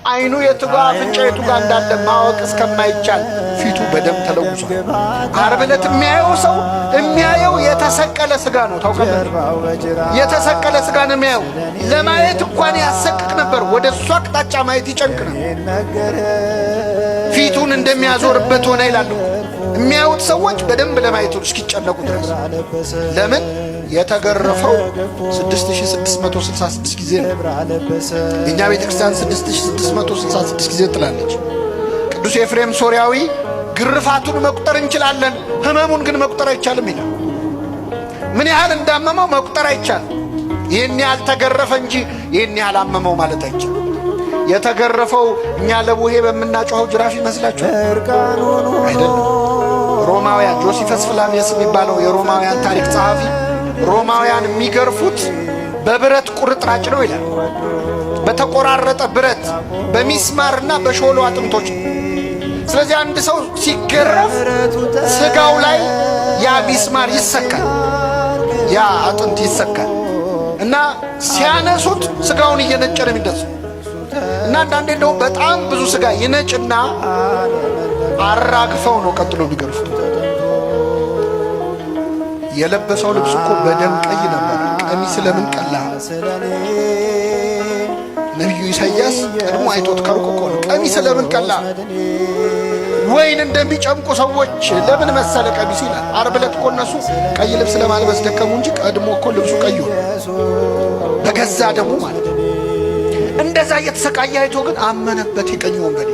አይኑ የቱጋ አፍንጫ የቱጋ እንዳለ ማወቅ እስከማይቻል ፊቱ በደም ተለውሷል። ዓርብ ዕለት የሚያየው ሰው የሚያየው የተሰቀለ ሥጋ ነው። ታውቃለህ? የተሰቀለ ሥጋ ነው የሚያየው። ለማየት እንኳን ያሰቅቅ ነበር። ወደ እሱ አቅጣጫ ማየት ይጨንቅ ነበር። ፊቱን እንደሚያዞርበት ሆነ ይላሉ። የሚያዩት ሰዎች በደንብ ለማየት እስኪጨነቁ ድረስ። ለምን? የተገረፈው 6666 ጊዜ ነው። የኛ ቤተ ክርስቲያን 6666 ጊዜ ትላለች። ቅዱስ ኤፍሬም ሶርያዊ ግርፋቱን መቁጠር እንችላለን፣ ህመሙን ግን መቁጠር አይቻልም ይላል። ምን ያህል እንዳመመው መቁጠር አይቻልም። ይህን ያህል ተገረፈ እንጂ ይህን ያህል አመመው ማለት አይቻልም። የተገረፈው እኛ ለቡሄ በምናጮኸው ጅራፍ ይመስላችኋል? አይደለም። ሮማውያን ጆሲፈስ ፍላቪየስ የሚባለው የሮማውያን ታሪክ ጸሐፊ ሮማውያን የሚገርፉት በብረት ቁርጥራጭ ነው ይላል። በተቆራረጠ ብረት በሚስማርና በሾሎ አጥንቶች። ስለዚህ አንድ ሰው ሲገረፍ ስጋው ላይ ያ ሚስማር ይሰካል፣ ያ አጥንት ይሰካል እና ሲያነሱት ስጋውን እየነጨ ነው የሚነሱ እና አንዳንዴ እንደው በጣም ብዙ ስጋ ይነጭና አራግፈው ነው ቀጥሎ የሚገርፉት። የለበሰው ልብስ እኮ በደም ቀይ ነበር። ቀሚስ ለምን ቀላ? ነቢዩ ኢሳይያስ ቀድሞ አይቶት ከሩቅ እኮ ነው። ቀሚስ ለምን ቀላ? ወይን እንደሚጨምቁ ሰዎች ለምን መሰለ ቀሚስ ይላል። ዓርብ ዕለት እኮ እነሱ ቀይ ልብስ ለማልበስ ደከሙ እንጂ ቀድሞ እኮ ልብሱ ቀይ ነው፣ በገዛ ደሙ ማለት ነው። እንደዛ እየተሰቃየ አይቶ ግን አመነበት የቀኝ ወንበዴ።